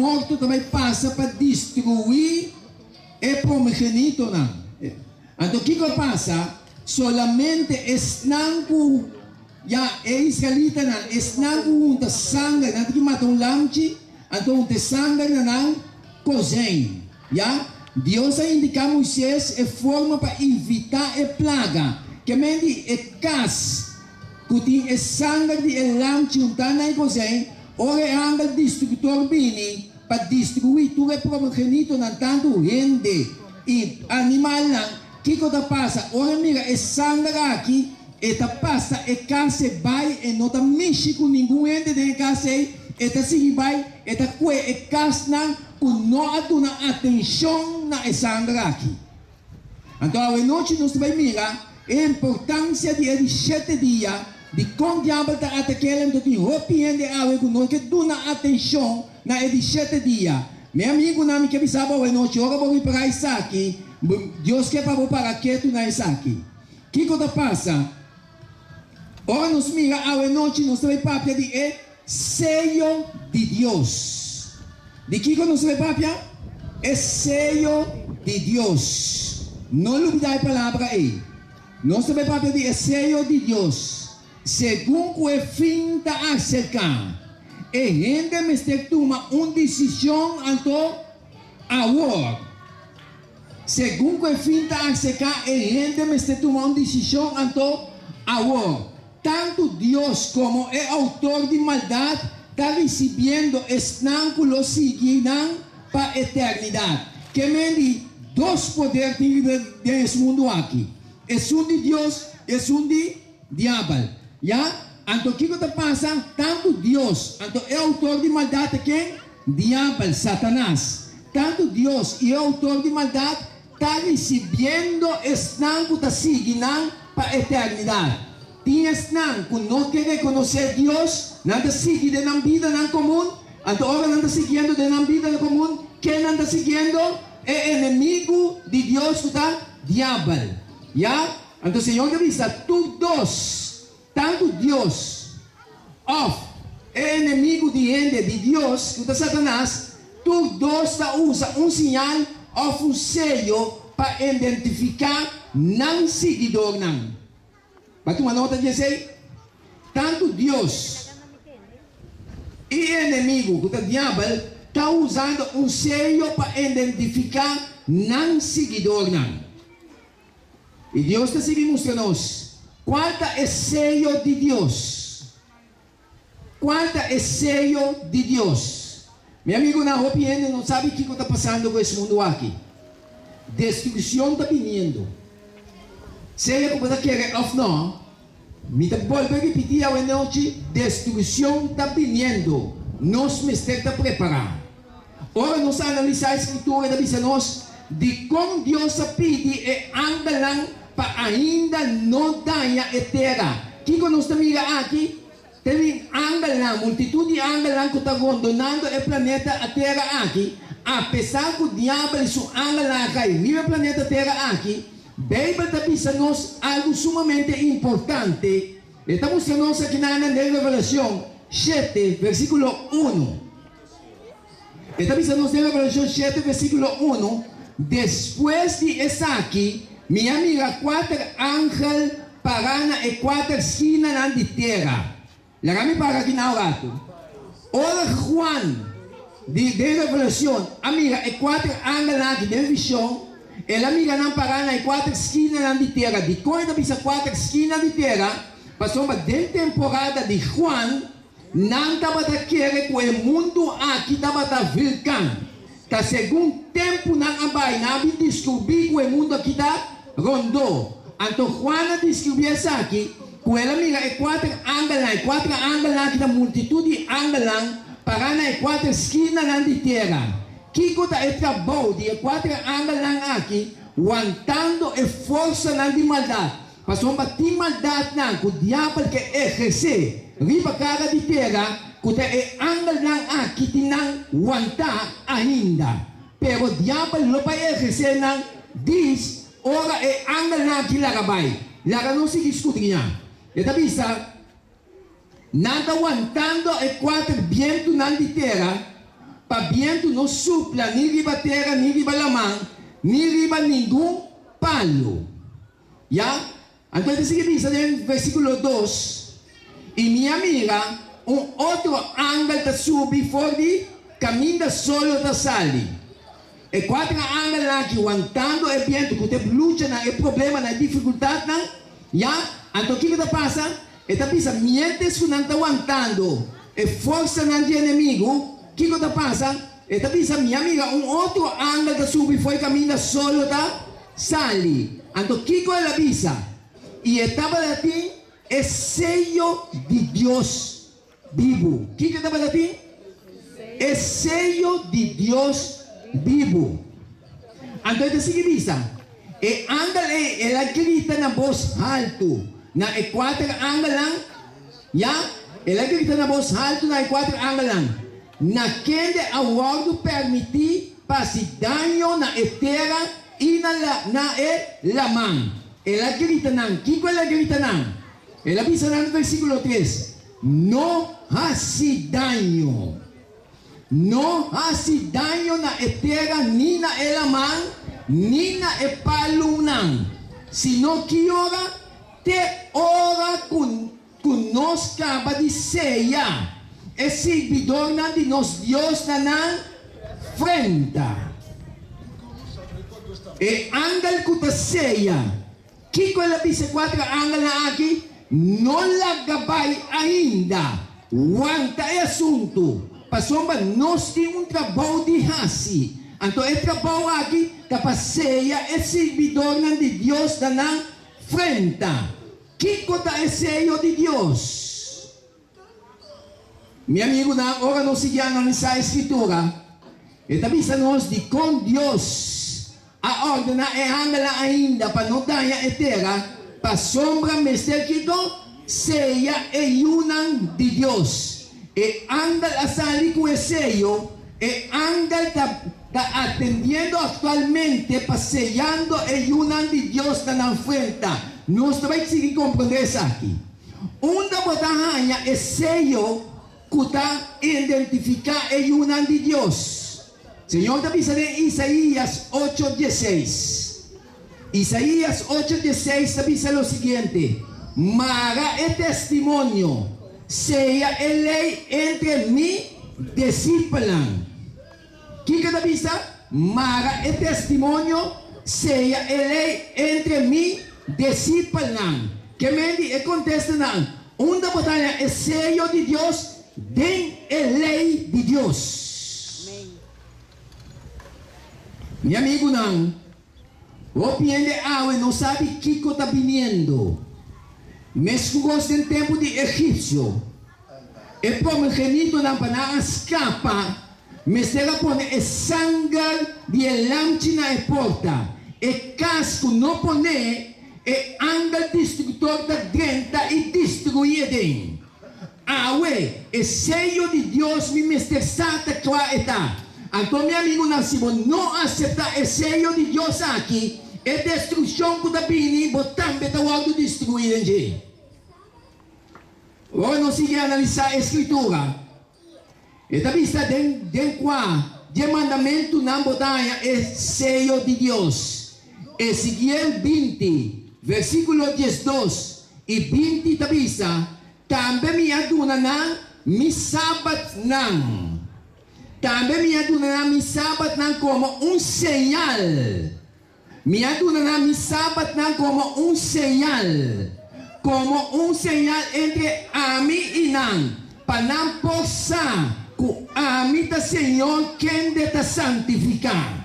morto também passa para destruir o primogênito. Então, o que passa? Solamente esnanco, já é israelita, esnanco unta sangue, não que mata lamchi, então unta sangue não cozinha, já? Deus a indicar a Moisés a forma para evitar a plaga, que mendi é cas, que tem a sangue de lamchi unta na cozinha, ora é anga destrutor bini para destruir tudo o primogênito, não tanto gente e animal não. Que coisa passa? Ora mira, é sangue aqui, eta passa, é case vai, e não tá mexe com ninguém ente de case, eta sigue vai, eta que é case não, com não aduna atenção na sangue aqui. Então, a noite nós vai mirar a importância de 7 dias, de como diabo está atacando, de ropiende a água, não que duna atenção na 7 dias. Meu amigo, não me quer saber a noite, ora vou ir para isso aqui. Deus quer para que tu não está aqui. O que passa? Ora nos mira a noite, nós vai papia de sello de Deus. De que nós vai papia? É sello de Deus. Não olvidar a palavra aí. Nós vai papia de sello de Deus. Segundo o fim da acercar. E gente me toma uma decisão anto agora. Segundo o fim da acercar, e gente me toma uma decisão anto agora. Tanto Deus como o autor de maldade está recebendo esnânculos seguirão para a eternidade. Que me dois poderes desse mundo aqui. É um de Deus, é um de diabo. Já? Então o que passa? Tanto Deus, então é o autor de maldade quem? Diabo, Satanás. Tanto Deus e o autor de maldade está recebendo esnânculos da seguirão para a eternidade. Tinha esnânculo, não quer reconhecer Deus, não está seguindo na vida não comum, então agora não está seguindo na vida comum, quem não está seguindo é inimigo de Deus, que está diabo. Já? Então o Senhor diz, todos, tanto Deus, é inimigo de Deus, que está Satanás, todos usam sinal, um sello para identificar não seguidor não. Bate uma nota de assim, tanto Deus e inimigo, que está diabo, está usando sello para identificar não seguidor não. E Deus está seguindo mostrando-nos qual é o sello de Deus. Qual é o sello de Deus? Meu amigo, não sabe o que está passando com esse mundo aqui. Destruição está vindo. Seja que você quer ou não, me volto a repetir a noite, destruição está vindo. Nós me estamos preparando. Ora, nós analisamos a escritura da Bíblia nós de como Deus pede e anda para ainda não dar a terra. O que nós estamos aqui? Tem anda multitud de anda que está abandonando o planeta a terra aqui. Apesar que o diabo anda cai no planeta terra aqui, Bíblia está dizendo algo sumamente importante. Estamos mostrando aqui na Revelação 7, versículo 1. Está dizendo na Revelação 7, versículo 1. Depois de essa aqui, minha amiga, 4 ángeles pararam em 4 esquinas de terra. Lagami para aqui na orato. Ora Juan, de Revelação, amiga, e 4 ángeles aqui de visão. Ela amiga não parar em 4 esquinas de terra. De quando pisa 4 esquinas de terra, passou uma temporada de Juan, não estava querer que o mundo aqui estava vulcão. Tá segundo tempo não vai, não descobrir que o mundo aqui está rondou. Então Juan descobriu isso aqui, que ela amiga é 4 ângeles aqui da multitud de ângeles, parar em 4 esquinas de terra. Que coisa é trabalho de 4 ângeles aqui, aguentando a força de maldade. Passou uma maldade não, que o diabo que exercer, riba cara de terra, que o ângeles aqui que não aguentar ainda. Pero o diabo não vai exercer não, diz, ora é ângeles aqui lá vai. Lá não se discute. Está vista? Nada aguantando e 4 vientos de terra, para viento no sopla ni riba tierra, ni riba la man, ni riba ningún palo. ¿Ya? Entonces sigue dice en el versículo 2, y mi amiga, un otro ángel te subi fuori, camina solo da sali. E quatro ángeles aqui aguantando o viento, que você luta na problema, na dificuldade, já? Então o que está passando? Está pensando, mientras que não está aguantando e força no inimigo, o que está passando? Está pensando, minha amiga, um outro ángel da subi foi caminhando solo da sali. Então o que ela avisa? E estava assim, é sello de Deus vivo. O que estava assim? É sello de Deus vivo. Então assim diz, e ángel ela grita na voz alto, na quatro ángeles, já? Ela grita na voz alto na quatro ángeles, naquele aguardo permitir passe dano na terra e na mão. Ela grita não, que ela grita não? Ela diz no versículo 3, não hace daño. No hace daño na terra, ni na elamán, ni na epalunán, sino que ora te ora conosca ba di seya, e servidor na di nos Dios na frenta. E ángel kuta seya, que ela dice quatro ángel na aqui, não la gabay ainda, wanta e assunto. Pasomba, nós temos trabalho de raci. Então, esse trabalho aqui, capaceia, é servidor de Deus na frente. Que coisa é sello de Deus? Meu amigo, na hora não se analisar a escritura, ele avisa nós de com Deus a ordem é angela ainda para não dar a terra, para sombra, mestre que seja e unam de Deus. E ángel asali com esse sello, e ángel está atendiendo actualmente, paseando e unam de Deus na frente. Nós vamos seguir compreender isso aqui. Uma batalha é sello que está identificar e unam de Deus. Senhor está dizendo em Isaías 8:16. Isaías 8:16 está dizendo o seguinte: Mara é testemunho. Seja lei entre mim discípulos. Que cada vez Mara é testemunho, seja lei entre mim discípulos. Que me acontece não? Uma batalha é sello de Deus, den é lei de Deus. Meu amigo não, o piende água não sabe o que está vindo. Mesmo no tempo de Egípcio, e primogênito não para escapa, mas ela põe o sangue de lampe na porta, e casco não põe, e anda destrutor da dentro e destruir. Aue, o sello de Deus me mestresata qua está. Então, meu amigo, se não aceitar o sello de Deus aqui, é destruição que está vindo, botam beta o destruir. Agora nós seguimos a analisar a escritura. Está vista de qual o mandamento não botaia é sello de Deus. Ezequiel 20, versículo 12 e 20 está vista. Também me aduna na mi sabat não. Também me aduna na mi sabat não como señal. Me aduna na mi sabat não como señal. Como señal entre a mim e não. Para não possa que a mim da Senhor quem de te santificar.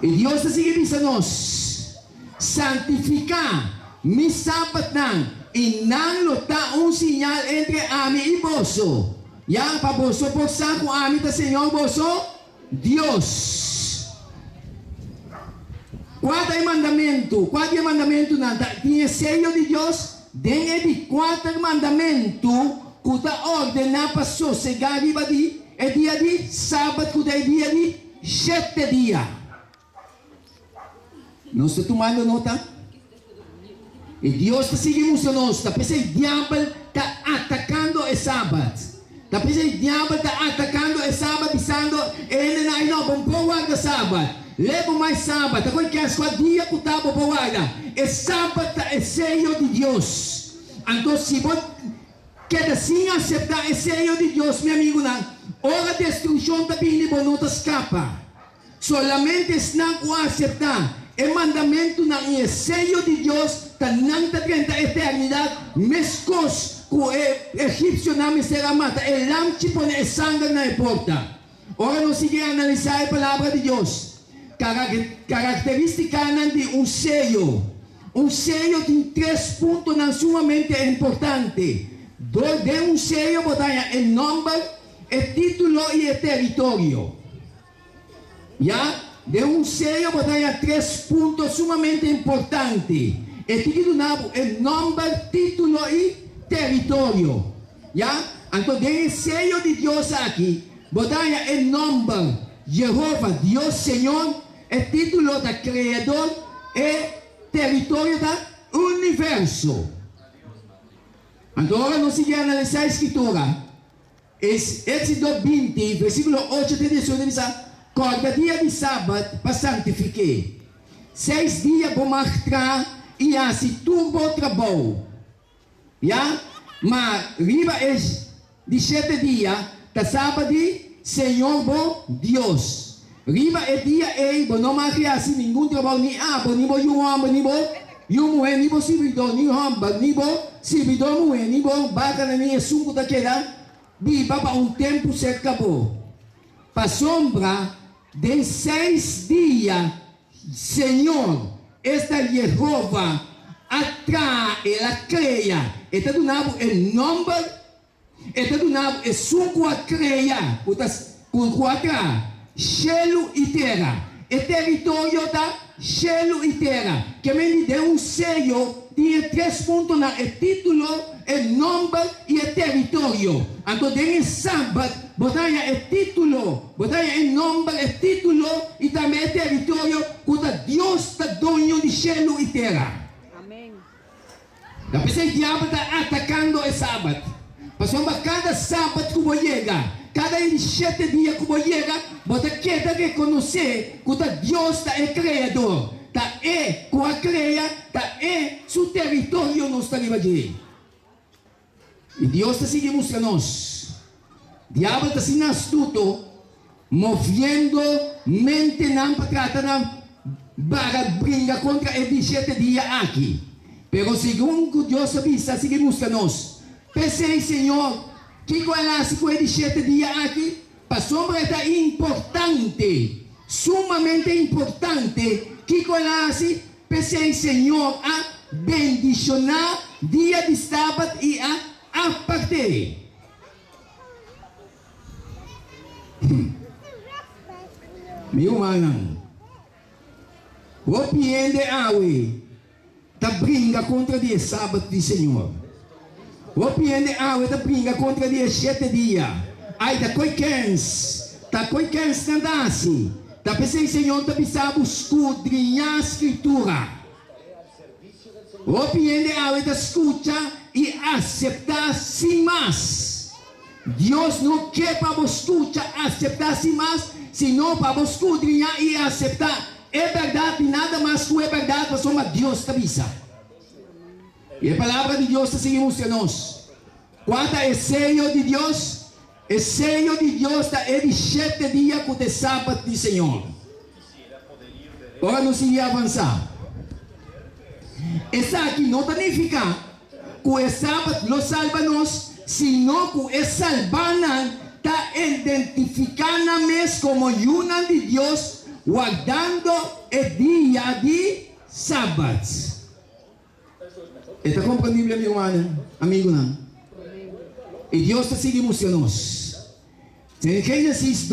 E Deus está seguindo nós. Santificar mi sabat não. E não lutar sinal entre a mim e você. Já para você possa com a mim da Senhor você Deus. Qual é o mandamento? Qual é o mandamento? Tinha sello de Deus. Dentro de quatro mandamentos que está ordenado para sossegar é dia de sábado, que é dia de 7 dias. Não está tomando nota? E Deus está seguindo nós. Está pensando que o diabo está atacando o sábado. Está pensando que o diabo está atacando o sábado. trabalhando, ele não vamos pôr sábado. Leva mais sábado, agora que as dia que está pôr é sábado, é selho de Deus. Então, se você quer assim aceitar o selho de Deus, meu amigo, não, hora de destruição também não escapa. Solamente não aceitar o mandamento não é selho de Deus, não está dentro da eternidade, mescos que o egípcio não será matado, ele não te põe sangue na porta. Ora, nós seguimos analisar a palavra de Deus. Característica de um selho. Um selho tem 3 pontos sumamente importantes. De um sello botar o nome, o título e o território. Já? De um sello botar 3 pontos sumamente importantes. O título, o nome, título e território. Já? Então, tem o sello de Deus aqui. Botar o nome, Jeová, Deus Senhor, o título da Criador e território do universo. Agora nós seguimos analisar a escritura. Êxodo 20, versículo 8 até 18, diz: cada dia de sábado para santificar. 6 dias para mostrar e assim turbo trabalho. Já? Mas riba de 7 dias, da sábado, Senhor bom Deus. Riba é dia não mais assim nenhum trabalho, nem nem bom homem, nem bom mulher, nem bom servidor, nem homem, nem bom servidor mulher, nem bom bacana, nem suco daquela. Biba para tempo se acabou. Para sombra de 6 dias, Senhor, esta Jeová, atrás, ela cria, está do nabo o nome, está do nabo o suco a cria, por atrás, cielo e terra, o território da cielo e terra, que me deu sello, tinha 3 pontos no título, o nome e o território. Então, tem sábado, botar o título, botar o nome, o título e também o território, porque Deus está dono de cielo e terra. Amém. Da pessoa que o diabo está atacando o sábado. Passou cada sábado que você chega, cada 7 dias que você chega, você quer reconhecer que Deus é o Criador. Com a creia, seu território não está ali. E Deus está seguindo mostrando nós. O diabo está sendo astuto, movendo mente não para tratar para brincar contra os 17 dias aqui. Pero segundo Deus está seguindo mostrando nós. Pensei, Senhor, que ela se foi 17 dias aqui, para sombra está importante, sumamente importante, que ela se pensei, Senhor, a bendicionar dia de sábado e a partir. Meu mano, o piende awe, tá brinca contra o sábado do Senhor. O piende awe, tá brinca contra o 7 dias. Ai, tá coikens nandasi. Tá pensei, Senhor, tá pensando escudrinhar a escritura. O piende awe, tá escuta e aceitar sem mais. Deus não quer para você escutar, aceitar sem mais, senão para você escudrinhar e aceitar. É verdade, nada mais que é verdade, mas só Deus te avisa. E a palavra de Deus está seguindo nós. Quanto é sello de Deus? O sello de Deus é de 7 dias com o sábado do Senhor. Agora não se avançar. Essa aqui não significa que o sábado não salva nós, senão que o salvar está identificando-nos como uma de Deus, guardando o dia de sábado. Está compreendível, meu irmão, amigo? Não? E Deus está seguindo nós. Gênesis